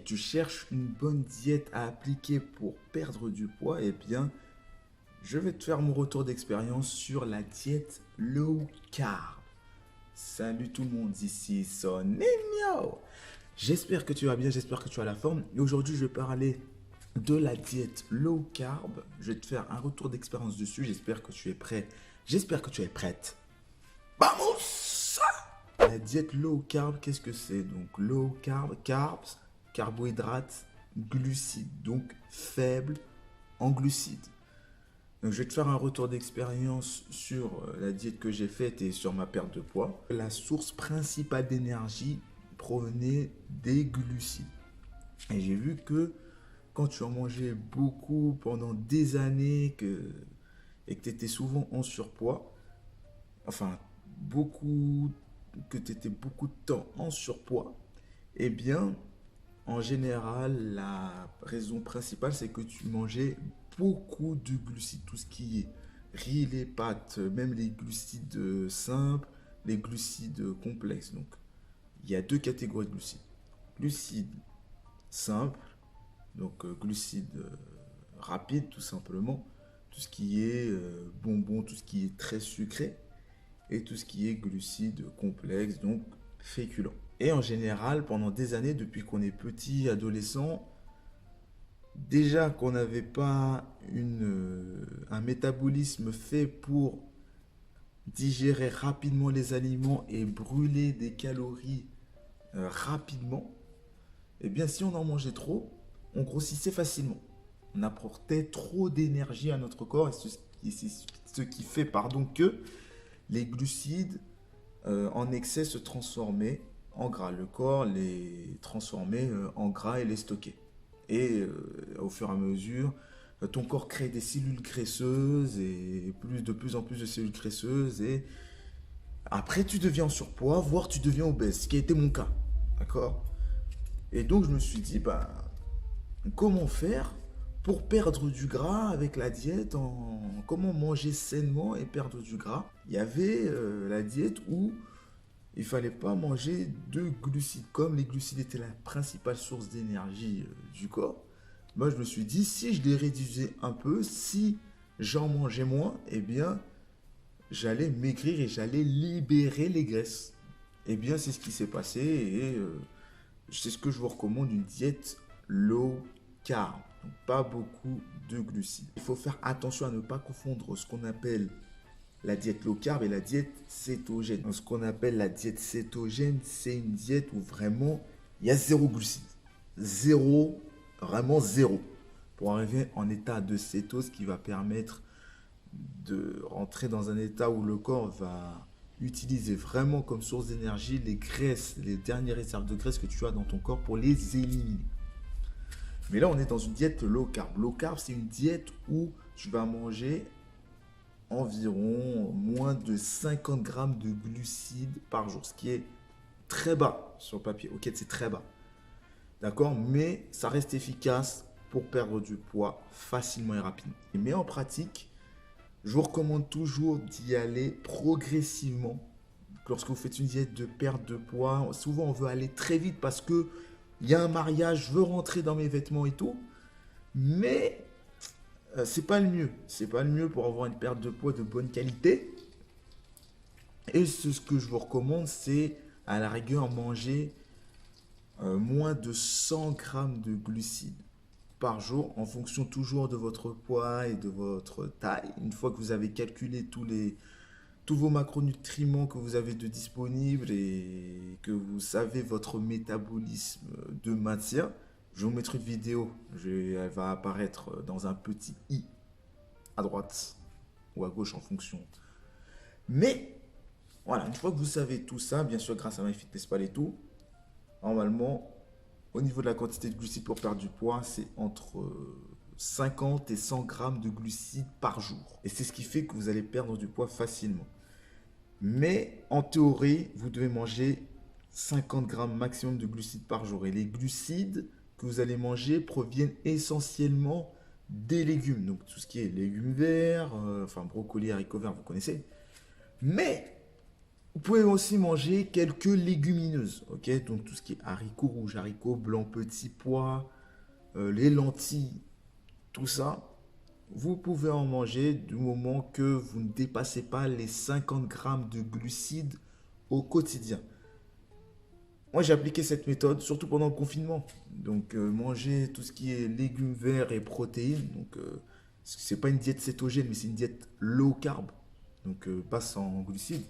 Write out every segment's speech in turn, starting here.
tu cherches une bonne diète à appliquer pour perdre du poids, eh bien, je vais te faire mon retour d'expérience sur la diète low carb. Salut tout le monde, ici Sonimio. J'espère que tu vas bien, j'espère que tu as la forme. Et aujourd'hui, je vais parler de la diète low carb. Je vais te faire un retour d'expérience dessus. J'espère que tu es prêt. J'espère que tu es prête. Vamos! La diète low carb, qu'est-ce que c'est? Donc low carb, carbs, carbohydrates, glucides, donc faible en glucides. Donc je vais te faire un retour d'expérience sur la diète que j'ai faite et sur ma perte de poids. La source principale d'énergie provenait des glucides. Et j'ai vu que quand tu en mangeais beaucoup pendant des années et que tu étais souvent en surpoids, enfin que tu étais beaucoup de temps en surpoids, eh bien, en général, la raison principale, c'est que tu mangeais beaucoup de glucides. Tout ce qui est riz, les pâtes, même les glucides simples, les glucides complexes. Donc, il y a deux catégories de glucides. Glucides simples, donc glucides rapides, tout simplement. Tout ce qui est bonbons, tout ce qui est très sucré. Et tout ce qui est glucides complexes, donc féculents. Et en général, pendant des années, depuis qu'on est petit, adolescent, déjà qu'on n'avait pas un métabolisme fait pour digérer rapidement les aliments et brûler des calories rapidement, eh bien si on en mangeait trop, on grossissait facilement. On apportait trop d'énergie à notre corps et c'est ce qui fait que les glucides en excès se transformaient en gras. Le corps les transformait en gras et les stockait. Et au fur et à mesure, ton corps crée des cellules graisseuses et de plus en plus de cellules graisseuses. Et après, tu deviens en surpoids, voire tu deviens obèse, ce qui a été mon cas. D'accord? Et donc, je me suis dit, comment faire pour perdre du gras avec la diète, comment manger sainement et perdre du gras. Il y avait la diète où il ne fallait pas manger de glucides. Comme les glucides étaient la principale source d'énergie du corps, moi je me suis dit, si je les réduisais un peu, si j'en mangeais moins, eh bien, j'allais maigrir et j'allais libérer les graisses. Eh bien, c'est ce qui s'est passé et c'est ce que je vous recommande, une diète low carb. Donc, pas beaucoup de glucides. Il faut faire attention à ne pas confondre ce qu'on appelle la diète low carb et la diète cétogène. Donc, ce qu'on appelle la diète cétogène, c'est une diète où vraiment il y a zéro glucide. Zéro, vraiment zéro. Pour arriver en état de cétose qui va permettre de rentrer dans un état où le corps va utiliser vraiment comme source d'énergie les graisses, les dernières réserves de graisse que tu as dans ton corps pour les éliminer. Mais là, on est dans une diète low carb. Low carb, c'est une diète où tu vas manger environ moins de 50 grammes de glucides par jour, ce qui est très bas sur le papier. Ok, c'est très bas. D'accord? Mais ça reste efficace pour perdre du poids facilement et rapidement. Mais en pratique, je vous recommande toujours d'y aller progressivement. Lorsque vous faites une diète de perte de poids, souvent on veut aller très vite parce que il y a un mariage, je veux rentrer dans mes vêtements et tout. Mais c'est pas le mieux. C'est pas le mieux pour avoir une perte de poids de bonne qualité. Et ce que je vous recommande, c'est à la rigueur manger moins de 100 grammes de glucides par jour en fonction toujours de votre poids et de votre taille. Une fois que vous avez calculé tous vos macronutriments que vous avez de disponibles et que vous savez votre métabolisme de maintien, je vais vous mettre une vidéo. Elle va apparaître dans un petit i à droite ou à gauche en fonction. Mais voilà, une fois que vous savez tout ça, bien sûr grâce à MyFitnessPal et tout, normalement, au niveau de la quantité de glucides pour perdre du poids, c'est entre 50 et 100 grammes de glucides par jour. Et c'est ce qui fait que vous allez perdre du poids facilement. Mais en théorie, vous devez manger 50 grammes maximum de glucides par jour. Et les glucides que vous allez manger proviennent essentiellement des légumes. Donc tout ce qui est légumes verts, enfin brocoli, haricots verts, vous connaissez. Mais Vous pouvez aussi manger quelques légumineuses, ok? Donc tout ce qui est haricots rouges, haricots blancs, petits pois, les lentilles, tout ça. Vous pouvez en manger du moment que vous ne dépassez pas les 50 grammes de glucides au quotidien. Moi, j'ai appliqué cette méthode, surtout pendant le confinement. Donc, manger tout ce qui est légumes verts et protéines. Donc, c'est pas une diète cétogène, mais c'est une diète low carb. Donc, pas sans glucides.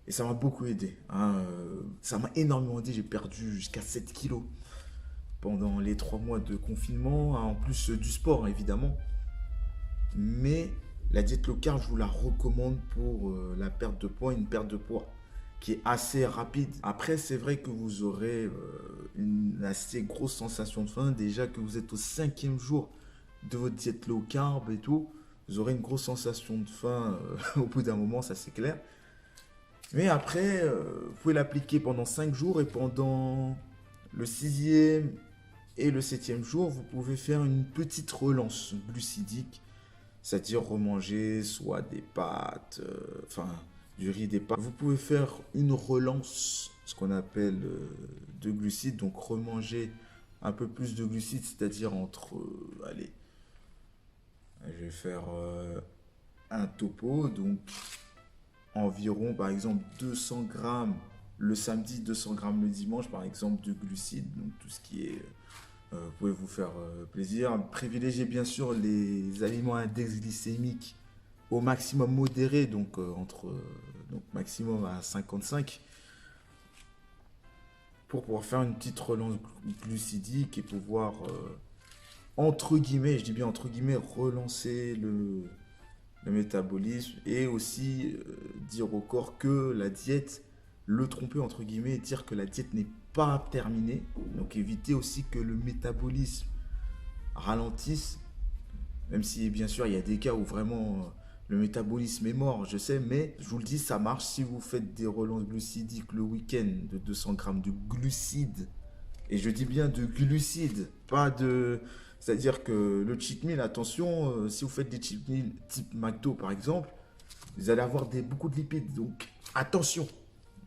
Et ça m'a beaucoup aidé, hein. Ça m'a énormément aidé. J'ai perdu jusqu'à 7 kilos pendant les 3 mois de confinement. Hein, en plus du sport, évidemment. Mais la diète low carb, je vous la recommande pour la perte de poids, une perte de poids qui est assez rapide. Après, c'est vrai que vous aurez une assez grosse sensation de faim. Déjà que vous êtes au 5e jour de votre diète low carb et tout, vous aurez une grosse sensation de faim au bout d'un moment, ça c'est clair. Mais après, vous pouvez l'appliquer pendant 5 jours et pendant le 6e et le 7e jour, vous pouvez faire une petite relance glucidique, c'est-à-dire remanger soit des pâtes, enfin du riz, des pâtes. Vous pouvez faire une relance, ce qu'on appelle de glucides, donc remanger un peu plus de glucides, c'est-à-dire entre, allez, je vais faire un topo, donc environ par exemple 200 grammes le samedi, 200 grammes le dimanche par exemple de glucides, donc tout ce qui est vous pouvez vous faire plaisir. Privilégiez bien sûr les aliments à index glycémique au maximum modéré, donc entre donc maximum à 55, pour pouvoir faire une petite relance glucidique et pouvoir, entre guillemets, je dis bien entre guillemets, relancer le métabolisme et aussi dire au corps que la diète, le tromper entre guillemets, et dire que la diète n'est pas terminée. Donc éviter aussi que le métabolisme ralentisse, même si bien sûr il y a des cas où vraiment le métabolisme est mort, je sais, mais je vous le dis, ça marche si vous faites des relances glucidiques le week-end de 200 grammes de glucides. Et je dis bien de glucides, pas de... C'est-à-dire que le cheat meal, attention, si vous faites des cheat meals type McDo par exemple, vous allez avoir beaucoup de lipides. Donc attention,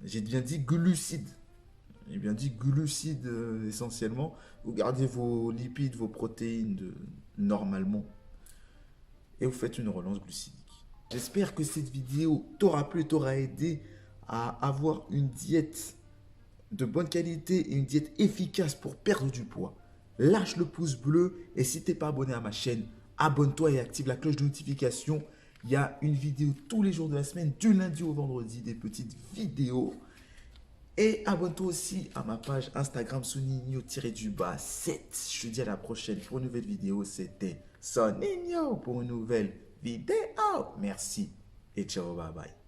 j'ai bien dit glucides. J'ai bien dit glucides essentiellement. Vous gardez vos lipides, vos protéines normalement. Et vous faites une relance glucidique. J'espère que cette vidéo t'aura plu, t'aura aidé à avoir une diète de bonne qualité et une diète efficace pour perdre du poids. Lâche le pouce bleu et si tu n'es pas abonné à ma chaîne, abonne-toi et active la cloche de notification. Il y a une vidéo tous les jours de la semaine, du lundi au vendredi, des petites vidéos. Et abonne-toi aussi à ma page Instagram Soninho-7. Je te dis à la prochaine pour une nouvelle vidéo. C'était Soninho pour une nouvelle vidéo. Merci et ciao, bye bye.